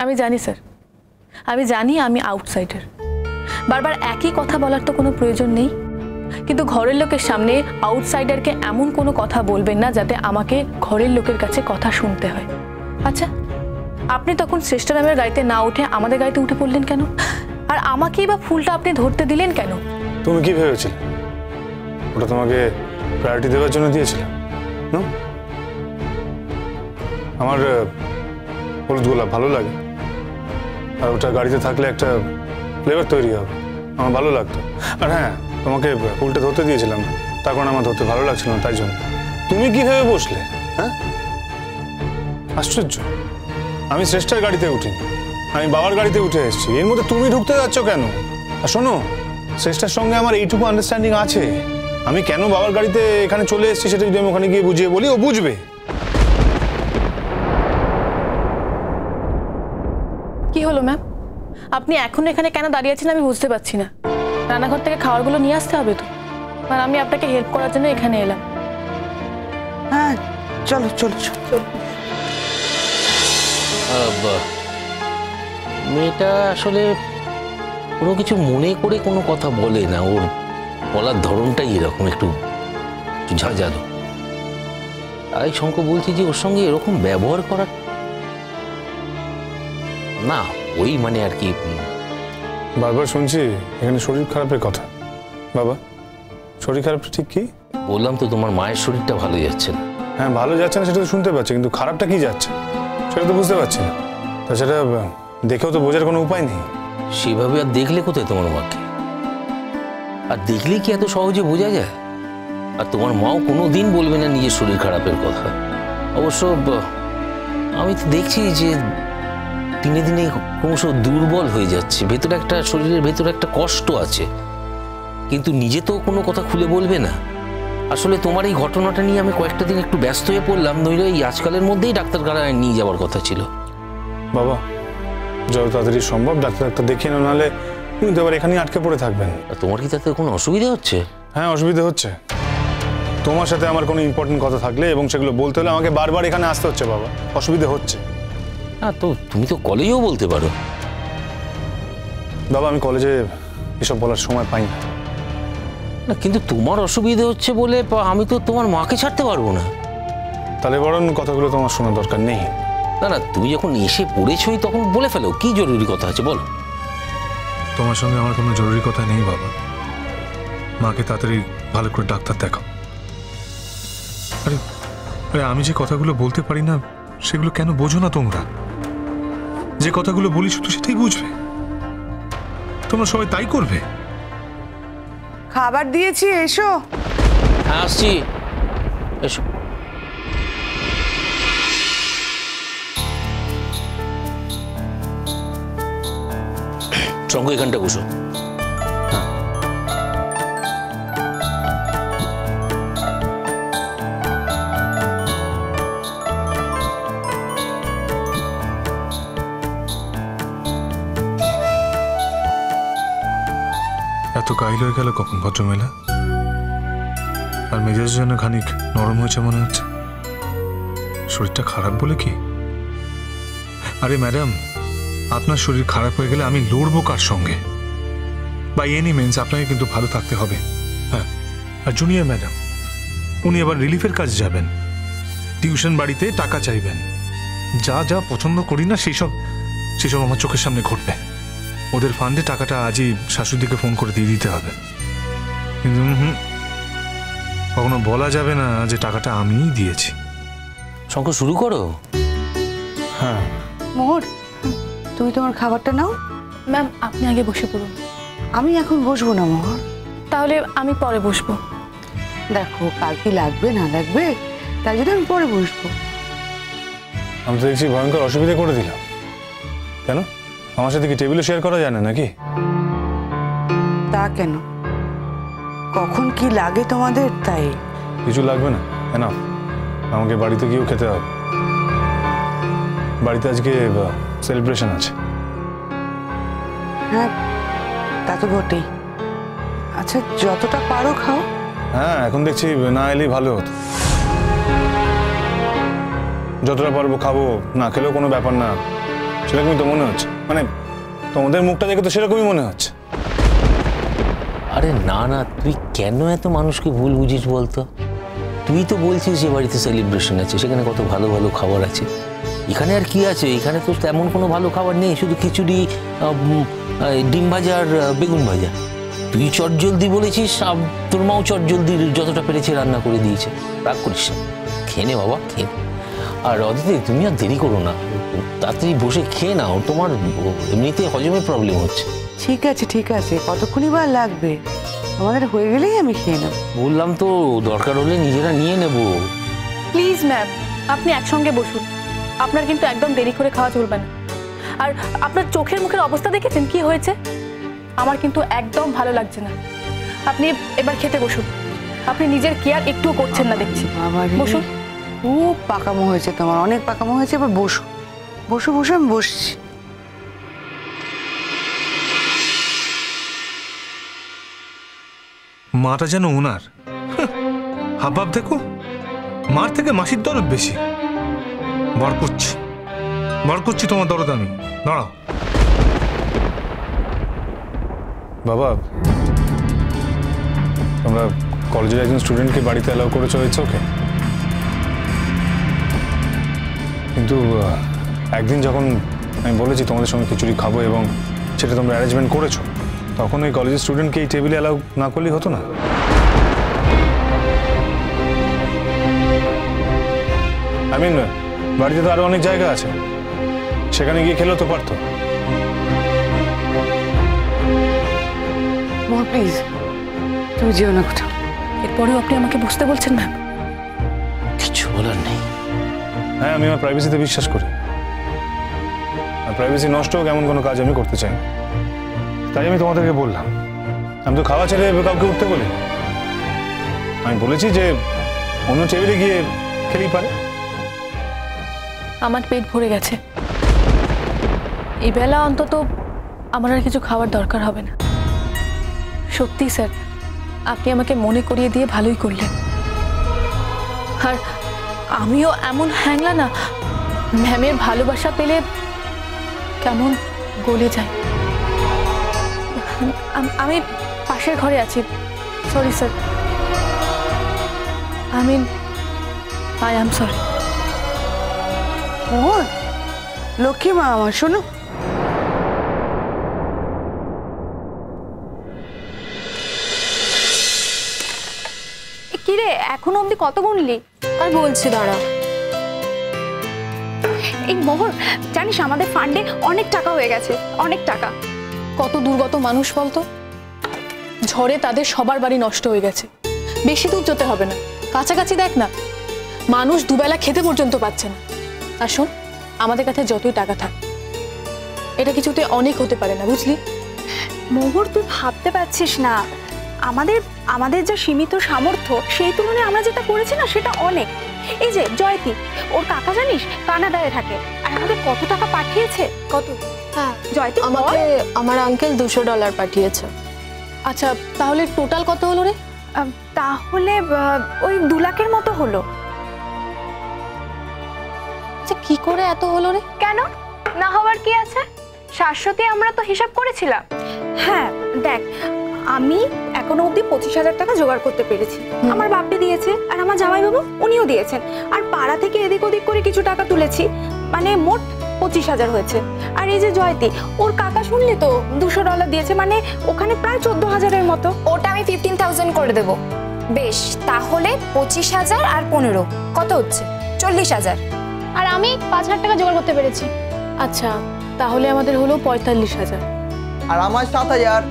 আমি জানি স্যার, আমি জানি আমি আউটসাইডার, বারবার একই কথা বলার তো কোনো প্রয়োজন নেই, কিন্তু ঘরের লোকের সামনে আউটসাইডারকে এমন কোনো কথা বলবেন না যাতে আমাকে ঘরের লোকের কাছে কথা শুনতে হয়। আচ্ছা, আপনি তখন শ্রেষ্ঠ নামের গাড়িতে না উঠে আমাদের গাড়িতে উঠে পড়লেন কেন? আর আমাকেই বা ফুলটা আপনি ধরতে দিলেন কেন? তুমি কি ভেবেছিলে ওটা তোমাকে প্রায়োরিটি দেওয়ার জন্য দিয়েছিলাম? আমার হলুদ গোলাপ ভালো লাগে, আর ওটা গাড়িতে থাকলে একটা ফ্লেভার তৈরি হবে, আমার ভালো লাগতো। আর হ্যাঁ, তোমাকে ফুলটা ধরতে দিয়েছিলাম, তার কারণে আমার ধরতে ভালো লাগছিল না, তাই জন্য। তুমি কি ভেবে বসলে? হ্যাঁ, আশ্চর্য। আমি শ্রেষ্ঠার গাড়িতে উঠিনি, আমি বাবার গাড়িতে উঠে এসেছি, এর মধ্যে তুমি ঢুকতে যাচ্ছ কেন? আর শোনো, শ্রেষ্ঠার সঙ্গে আমার এইটুকু আন্ডারস্ট্যান্ডিং আছে, আমি কেন বাবার গাড়িতে এখানে চলে এসেছি সেটা যদি আমি ওখানে গিয়ে বুঝিয়ে বলি, ও বুঝবে। কি হলো ম্যাম, আপনি এখন এখানে কেন দাঁড়িয়ে আছেন আমি বুঝতে পারছি না। রান্নাঘর থেকে খাবারগুলো নিয়ে আসতে হবে তো, আর আমি আপনাকে হেল্প করার জন্য এখানে এলাম। হ্যাঁ, চলো চলো চলো। মেয়েটা আসলে কোনো কিছু মনে করে কোনো কথা বলে না, ওর বলার ধরনটাই এরকম একটু ঝাঁঝালো। তাই শঙ্কর বলছি যে ওর সঙ্গে এরকম ব্যবহার করা না, ওই মানে আর কি। বারবার শুনছি এখানে শরীর খারাপের কথা। বাবা, শরীর খারাপটা ঠিক কি? বললাম তো তোমার মায়ের শরীরটা ভালো যাচ্ছে না। হ্যাঁ, ভালো যাচ্ছে না সেটা তো শুনতে পাচ্ছি, কিন্তু খারাপটা কি যাচ্ছে সেটা তো বুঝতে পারছি না। তাছাড়া দেখেও তো বোঝার কোনো উপায় নেই। সেভাবে আর দেখলে কোথায় তোমার মাকে? আর দেখলে কি এত সহজে বোঝা যায়? আর তোমার মাও কোনো দিন বলবে না নিজের শরীর খারাপের কথা। অবশ্য আমি তো দেখছি যে দিনে দিনে ক্রমশ দুর্বল হয়ে যাচ্ছে, ভেতরে একটা শরীরের ভেতরে একটা কষ্ট আছে, কিন্তু নিজে তো কোনো কথা খুলে বলবে না। আসলে তোমার এই ঘটনাটা নিয়ে আমি কয়েকটা দিন একটু ব্যস্ত হয়ে পড়লাম, নইলে এই আজকালের মধ্যেই ডাক্তারখানায় নিয়ে যাওয়ার কথা ছিল। বাবা, যত তাড়াতাড়ি সম্ভব ডাক্তার দেখিয়ে নাও, নাহলে তুমি তো আবার এখানেই আটকে পড়ে থাকবেন। তোমার কি তাতে কোনো অসুবিধা হচ্ছে? হ্যাঁ, অসুবিধা হচ্ছে। তোমার সাথে আমার কোনো ইম্পর্টেন্ট কথা থাকলে এবং সেগুলো বলতে হলে আমাকে বারবার এখানে আসতে হচ্ছে বাবা, অসুবিধা হচ্ছে। হ্যাঁ, তো তুমি তো কলেজেও বলতে পারো। বাবা, আমি কলেজে এসব বলার সময় পাই না। না, কিন্তু তোমার অসুবিধা হচ্ছে বলে আমি তো তোমার মাকে ছাড়তে পারবো না। তাহলে বরং কথাগুলো তোমার শোনার দরকার নেই। না না, তুমি যখন এসে পড়েছই তখন বলে ফেলো, কি জরুরি কথা আছে বলো। তোমার সঙ্গে আমার কোনো জরুরি কথা নেই বাবা, মাকে তাড়াতাড়ি ভালো করে ডাক্তার দেখাও। আরে আরে, আমি যে কথাগুলো বলতে পারি না সেগুলো কেন বোঝো না তোমরা? যে কথাগুলো বলি শুধু সেটাই বুঝবে, তোমরা সবাই তাই করবে। খাবার দিয়েছি, এসো। হ্যাঁ, আসছি, এসো। সঙ্গে এখানটা বসো। এত কাইল হয়ে গেল কখন ভদ্রমেলা? আর মেজাজ যেন খানিক নরম হয়েছে মনে হচ্ছে। শরীরটা খারাপ বলে কি? আরে ম্যাডাম, আপনার শরীর খারাপ হয়ে গেলে আমি লড়বো কার সঙ্গে? বাই এনি মিনস আপনাকে কিন্তু ভালো থাকতে হবে। হ্যাঁ, আর জুনিয়র ম্যাডাম, উনি আবার রিলিফের কাজে যাবেন, টিউশন বাড়িতে টাকা চাইবেন। যা যা পছন্দ করি না সেসব আমার চোখের সামনে ঘটবে। ওদের ফান্ডে টাকাটা আজই শাশুড়িকে ফোন করে দিয়ে দিতে হবে, কিন্তু কখনো বলা যাবে না যে টাকাটা আমিই দিয়েছি। শঙ্কর, শুরু করো। হ্যাঁ। মোহর, তুমি তোমার খাবারটা নাও। ম্যাম, আপনি আগে বসে পড়ুন। আমি এখন বসবো না মোহর। তাহলে আমি পরে বসবো। দেখো, কার কি লাগবে না লাগবে তাই জন্য আমি পরে বসবো। আমি তো দেখছি ভয়ঙ্কর অসুবিধা করে দিলাম। কেন, আমার সাথে কি টেবিলে শেয়ার করা যায় না নাকি? তা কেন, কখন কি লাগে তোমাদের তাই? কিছু লাগবে না, না আমাকে বাড়িতে গিয়েও খেতে হবে। বাড়িতে আজকে সেলিব্রেশন আছে। হ্যাঁ, তা তো বটেই। আচ্ছা, যতটা পারো খাও। হ্যাঁ, এখন দেখছি না এলেই ভালো হতো। যতটা পারবো খাবো, না খেলেও কোনো ব্যাপার না, সেরকমই তো মনে হচ্ছে, মানে তোমাদের মুখটা দেখে তো সেরকমই মনে হচ্ছে। আরে না না, তুই কেন এত মানুষকে ভুল বুঝিস বলতো? তুই তো বলছিস যে বাড়িতে সেলিব্রেশন আছে, সেখানে কত ভালো ভালো খাবার আছে। এখানে আর কি আছে? এখানে তো তেমন কোনো ভালো খাবার নেই, শুধু খিচুড়ি, ডিম ভাজা আর বেগুন ভাজা। তুই চটজলদি বলেছিস, তোর মাও চটজলদি যতটা পেরেছে রান্না করে দিয়েছে। রাগ করিস না, খেয়ে নে বাবা, খেয়ে নে। আর অদিতি, তুমি আর দেরি করো না, তাড়াতাড়ি বসে খেয়ে নাও, তোমার এমনিতে হজমের প্রবলেম হচ্ছে। ঠিক আছে, কতক্ষণই বা লাগবে? আমাদের হয়ে গেলেই আমি খেয়ে নেব। বললাম তো, দরকার হলে নিজেরা নিয়ে নেব। প্লিজ ম্যাম, আপনি একসঙ্গে বসুন। আপনার কিন্তু একদম দেরি করে খাওয়া চলবে না। আর আপনার চোখের মুখের অবস্থা দেখেছেন কি হয়েছে? আমার কিন্তু একদম ভালো লাগছে না। আপনি এবার খেতে বসুন। আপনি নিজের কেয়ার একটুও করছেন না দেখছি। বসুন। খুব পাকামো হয়েছে তোমার, অনেক পাকামো হয়েছে। এবার বসো বসো বসো, আমি বসছি। মাটা যেন ওনার হাবভাব দেখো, মার থেকে মাসির দরদ বেশি। বার করছি তোমার দরদ আমি। দাঁড়াও বাবা, তোমরা কলেজের একজন স্টুডেন্টকে বাড়িতে অ্যালাউ করেছো, ইটস ওকে। কিন্তু একদিন যখন আমি বলেছি তোমাদের সঙ্গে খিচুড়ি খাবো এবং সেটা তোমরা অ্যারেঞ্জমেন্ট করেছো, তখন ওই কলেজের স্টুডেন্টকে এই টেবিলে অ্যালাউ না করলেই হতো না? আই মিন, বাড়িতে তো আরো অনেক জায়গা আছে, সেখানে গিয়ে খেলেও তো পারতো। মোর প্লিজ, তুমি যেও না কোথাও। এরপরেও আপনি আমাকে বুঝতে বলছেন ম্যাম? কিছু বলার নেই। হ্যাঁ, আমি আমার প্রাইভেসিতে বিশ্বাস করি। আর প্রাইভেসি নষ্ট হোক এমন কোনো কাজ আমি করতে চাই না। তাই আমি তোমাদেরকে বললাম, আমি তো খাওয়া ছেড়ে কাউকে উঠতে বলি। আমি বলেছি যে অন্য টেবিলে গিয়ে খেলেই পারে। আমার পেট ভরে গেছে। এই বেলা অন্তত আমার আর কিছু খাওয়ার দরকার হবে না। সত্যি স্যার, আপনি আমাকে মনে করিয়ে দিয়ে ভালোই করলেন। আর আমিও এমন হ্যাংলা না, ম্যামের ভালোবাসা পেলে কেমন গলে যায়। আমি পাশের ঘরে আছি। Sorry sir, I am sorry. Mohor, Lakshmi মা আমার, শোনো। কিরে, এখনো অবধি কত গুনলি? আর বলছি, দাঁড়া। এই মোহর, জানিস আমাদের ফান্ডে অনেক টাকা হয়ে গেছে, অনেক টাকা। কত দুর্গত মানুষ বলতো, ঝড়ে তাদের সবার বাড়ি নষ্ট হয়ে গেছে। বেশি দূর যেতে হবে না, কাছাকাছি দেখ না, মানুষ দুবেলা খেতে পর্যন্ত পাচ্ছে না। আর শোন, আমাদের কাছে যতই টাকা থাক, এটা কিছুতে অনেক হতে পারে না, বুঝলি? মোহর, তুই ভাবতে পারছিস না, আমাদের যা সীমিত সামর্থ্য, সেই তুলনায় আমরা যেটা করেছি না, সেটা অনেক। এই যে জয়তি, ওর কাকা জানিস কানাডায় থাকে, আর আমাদের কত টাকা পাঠিয়েছে। কত? হ্যাঁ, জয়তি, আমাকে আমার আঙ্কেল $200 পাঠিয়েছে। আচ্ছা, তাহলে টোটাল কত হলো রে? তাহলে ওই 2 লাখের মতো হলো। আচ্ছা, কি করে এত হলো রে? কেন না হওয়ার কি আছে? শাশ্বতী, আমরা তো হিসাব করেছিলাম। হ্যাঁ দেখ, আমি এখনো অবধি 25,000 টাকা জোগাড় করতে পেরেছি। আমার বাপি দিয়েছে, আর আমার জামাইবাবু উনিও দিয়েছেন, আর পাড়া থেকে এদিক ওদিক করে কিছু টাকা তুলেছি, মানে মোট 25,000 হয়েছে। আর এই যে জয়তি, ওর কাকা শুনলি তো $200 দিয়েছে, মানে ওখানে প্রায় 14,000-এর মতো। ওটা আমি 15,000 করে দেব। বেশ, তাহলে 25,000 আর 15 কত হচ্ছে? 40,000। আর আমি 5,000 টাকা জোগাড় করতে পেরেছি। আচ্ছা, তাহলে আমাদের হলো 45,000। আর আমার 7,000।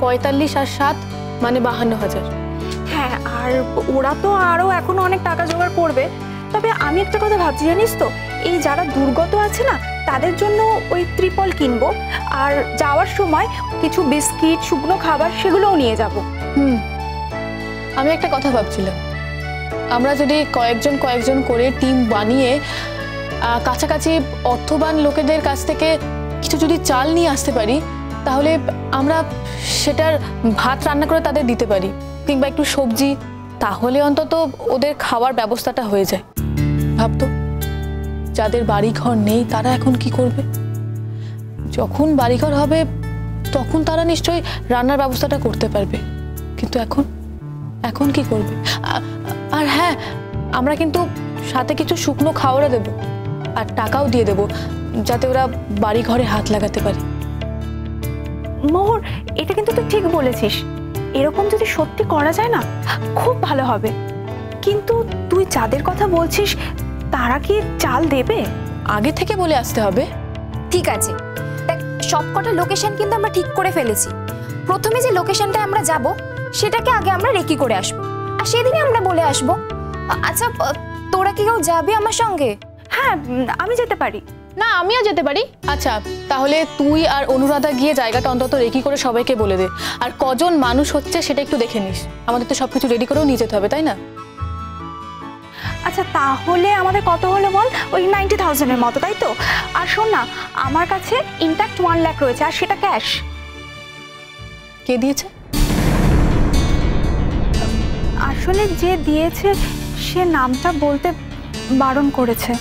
45 আর 7 মানে 52,000। হ্যাঁ, আর ওরা তো আরো এখনো অনেক টাকা জোগাড় করবে। তবে আমি একটা কথা ভাবছি, জানিস তো, এই যারা দুর্গত আছে না, তাদের জন্য ওই ত্রিপল কিনবো, আর যাওয়ার সময় কিছু বিস্কিট, শুকনো খাবার, সেগুলোও নিয়ে যাব। আমি একটা কথা ভাবছিলাম, আমরা যদি কয়েকজন করে টিম বানিয়ে কাছাকাছি অর্থবান লোকেদের কাছ থেকে কিছু যদি চাল নিয়ে আসতে পারি, তাহলে আমরা সেটার ভাত রান্না করে তাদের দিতে পারি, কিংবা একটু সবজি, তাহলে অন্তত ওদের খাওয়ার ব্যবস্থাটা হয়ে যায়। ভাবতো, যাদের বাড়ি ঘর নেই তারা এখন কি করবে? যখন বাড়িঘর হবে তখন তারা নিশ্চয়ই রান্নার ব্যবস্থাটা করতে পারবে, কিন্তু এখন এখন কি করবে? আর হ্যাঁ, আমরা কিন্তু সাথে কিছু শুকনো খাওয়ারও দেবো আর টাকাও দিয়ে দেবো, যাতে ওরা বাড়ি ঘরে হাত লাগাতে পারে। মোহর, এটা কিন্তু তুই ঠিক বলেছিস। এরকম যদি সত্যি করা যায় না, খুব ভালো হবে। কিন্তু তুই যাদের কথা বলছিস তারা কি চাল দেবে? আগে থেকে বলে আসতে হবে। ঠিক আছে, দেখ সবকটা লোকেশন কিন্তু আমরা ঠিক করে ফেলেছি। প্রথমে যে লোকেশনটা আমরা যাব সেটাকে আগে আমরা রেকি করে আসবো, আর সেদিনই আমরা বলে আসবো। আচ্ছা, তোরা কি কেউ যাবে আমার সঙ্গে? হ্যাঁ, আমি যেতে পারি। না, আমিও যেতে পারি। আচ্ছা, তাহলে তুই আর অনুরাধা গিয়ে জায়গাটা অন্তত রেকি করে সবাইকে বলে দে, আর কজন মানুষ হচ্ছে সেটা একটু দেখে নিস। আমাদের তো সবকিছু রেডি করেও নিয়ে যেতে হবে, তাই না? আচ্ছা, তাহলে আমাদের কত হলো বল? ওই 90,000-এর মতো, তাই তো? আর শোন না, আমার কাছে ইনট্যাক্ট 1 লাখ রয়েছে, আর সেটা ক্যাশ। কে দিয়েছে? আসলে যে দিয়েছে সে নামটা বলতে বারণ করেছে।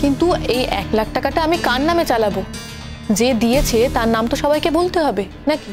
কিন্তু এই 1 লাখ টাকাটা আমি কার নামে চালাবো? যে দিয়েছে তার নাম তো সবাইকে বলতে হবে, নাকি?